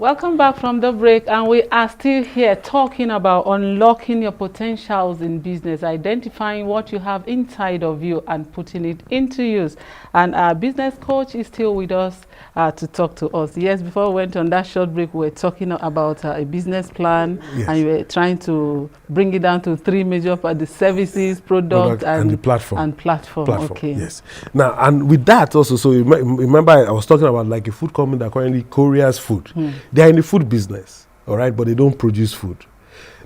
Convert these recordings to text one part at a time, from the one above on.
Welcome back from the break, and we are still here talking about unlocking your potentials in business, identifying what you have inside of you and putting it into use. And our business coach is still with us to talk to us. Yes, before we went on that short break, we were talking about a business plan, yes, and you were trying to bring it down to three major parts: the services, product and the platform. And platform. Okay. Yes. Now, and with that also, so you remember I was talking about like a food company that currently couriers food. They are in the food business, all right, but they don't produce food.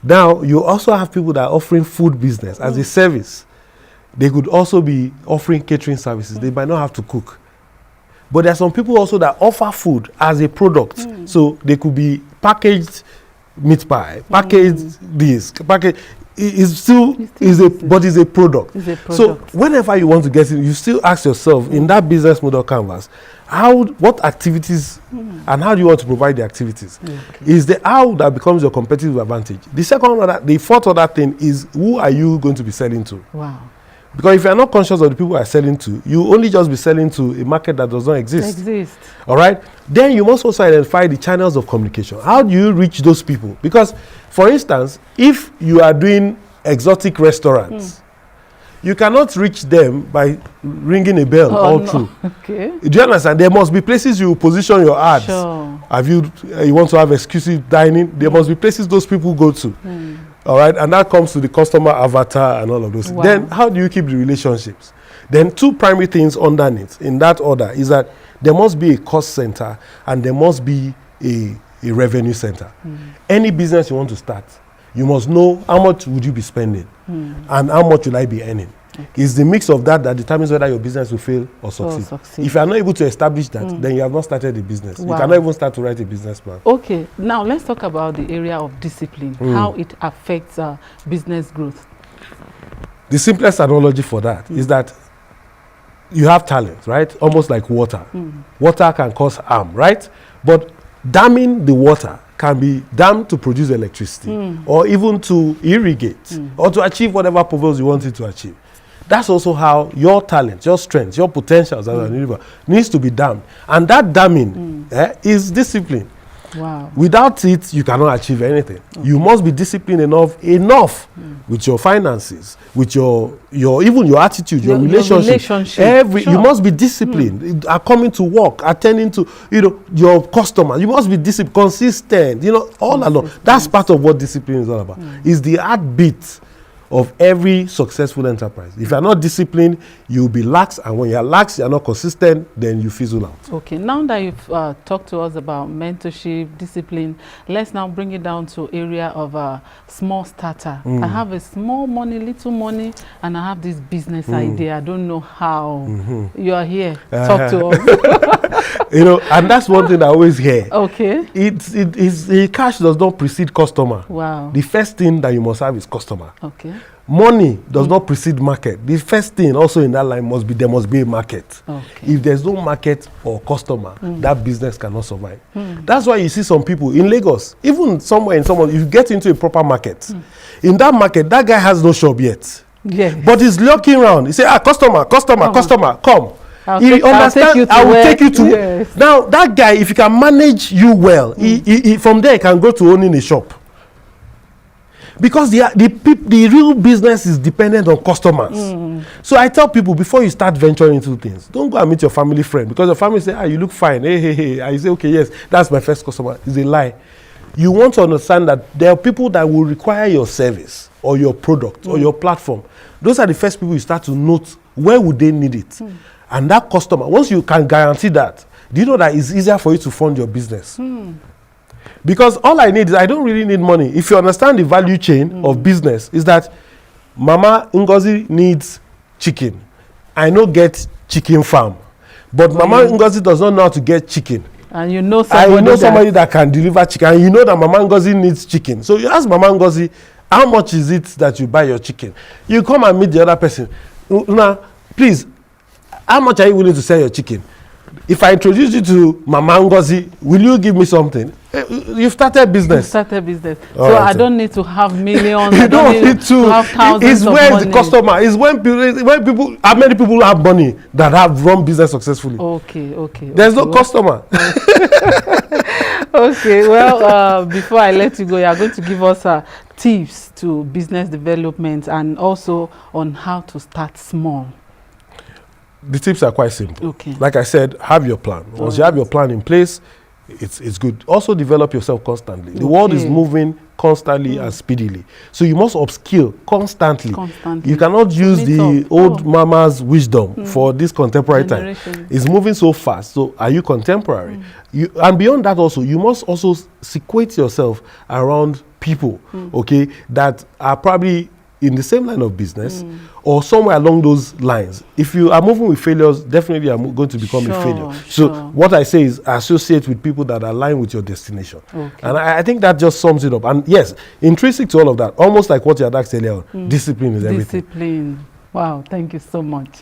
Now, you also have people that are offering food business as a service. They could also be offering catering services. They might not have to cook. But there are some people also that offer food as a product. So they could be packaged meat pie, packaged this, packaged. It's still but it's a product. It's a product. So whenever you want to get in, you still ask yourself in that business model canvas, what activities and how do you want to provide the activities? Okay. Is the how that becomes your competitive advantage. The second one, the fourth other thing is who are you going to be selling to? Wow. Because if you are not conscious of the people you are selling to, you only just be selling to a market that does not exist. All right? Then you must also identify the channels of communication. How do you reach those people? Because, for instance, if you are doing exotic restaurants, you cannot reach them by ringing a bell all through. Okay. Do you understand? There must be places you position your ads. Sure. Have you want to have exclusive dining? There must be places those people go to. All right, and that comes to the customer avatar and all of those. Wow. Then how do you keep the relationships? Then two primary things underneath in that order is that there must be a cost center and there must be a revenue center. Any business you want to start, you must know how much would you be spending and how much will I be earning. Okay. It's the mix of that that determines whether your business will fail or succeed. If you are not able to establish that, then you have not started a business. Wow. You cannot even start to write a business plan. Okay, now let's talk about the area of discipline, how it affects business growth. The simplest analogy for that is that you have talent, right? Almost like water. Water can cause harm, right? But damming the water can be dammed to produce electricity or even to irrigate or to achieve whatever purpose you want it to achieve. That's also how your talent, your strengths, your potentials as an individual needs to be dammed. And that damming is discipline. Wow. Without it, you cannot achieve anything. Okay. You must be disciplined enough with your finances, with your even your attitude, your relationship. Sure. You must be disciplined. Coming to work, attending to your customers. You must be disciplined, consistent. All along. That's part of what discipline is all about. Is the heartbeat of every successful enterprise. If you are not disciplined, you'll be lax, and when you are lax, you are not consistent, then you fizzle out. Okay, now that you've talked to us about mentorship, discipline, let's now bring it down to area of a small starter. I have a small money, little money, and I have this business idea. I don't know how. You are here. Talk to us. And that's one thing I always hear. Okay. The cash does not precede customer. Wow. The first thing that you must have is customer. Okay. Money does not precede market. The first thing also in that line there must be a market. Okay. If there's no market or customer, that business cannot survive. That's why you see some people in Lagos, even somewhere if you get into a proper market, in that market, that guy has no shop yet. Yes. But he's looking around. He say, customer, come. I will take you to. Yes. Now, that guy, if he can manage you well, he from there he can go to owning a shop. Because the real business is dependent on customers. So I tell people, before you start venturing into things, don't go and meet your family friend, because your family say, you look fine. Hey. And you say, okay, yes, that's my first customer. It's a lie. You want to understand that there are people that will require your service or your product or your platform. Those are the first people you start to note, where would they need it? And that customer, once you can guarantee that, do you know that it's easier for you to fund your business? Because all I need is, I don't really need money. If you understand the value chain of business, is that Mama Ngozi needs chicken. I know get chicken farm. But Mama Ngozi does not know how to get chicken. And you know somebody, that can deliver chicken. And you know that Mama Ngozi needs chicken. So you ask Mama Ngozi, how much is it that you buy your chicken? You come and meet the other person. Now, please, how much are you willing to sell your chicken? If I introduce you to Mama Ngozi, will you give me something? You've started business. So I don't need to have millions. You don't need to have thousands it's of when money. The customer is when people. How many people have money that have run business successfully? Okay. There's no customer. Okay, well, before I let you go, you are going to give us tips to business development and also on how to start small. The tips are quite simple. Okay. Like I said, have your plan. Once you have your plan in place, it's good. Also develop yourself constantly. The world is moving constantly and speedily. So you must upskill constantly. You cannot use the old mama's wisdom for this contemporary time. It's moving so fast. So are you contemporary? And beyond that also, you must also situate yourself around people, okay, that are probably in the same line of business or somewhere along those lines. If you are moving with failures, definitely are going to become a failure. So what I say is associate with people that align with your destination. And I think that just sums it up. And yes, intrinsic to all of that, almost like what you had asked earlier on, discipline is everything. Discipline. Wow, thank you so much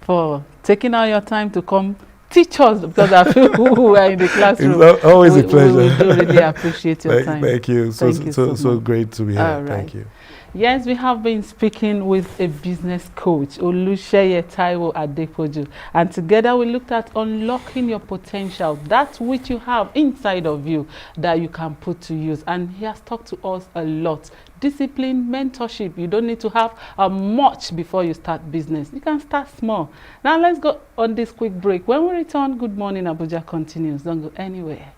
for taking out your time to come teach us, because I feel who are in the classroom. It's always a pleasure. We do really appreciate your time. Thank you. So great to be here. Right. Thank you. Yes, we have been speaking with a business coach, Olusheye Taiwo Adepoju, and together we looked at unlocking your potential, that which you have inside of you that you can put to use. And he has talked to us a lot. Discipline, mentorship. You don't need to have much before you start business. You can start small. Now let's go on this quick break. When we return, Good Morning Abuja continues. Don't go anywhere.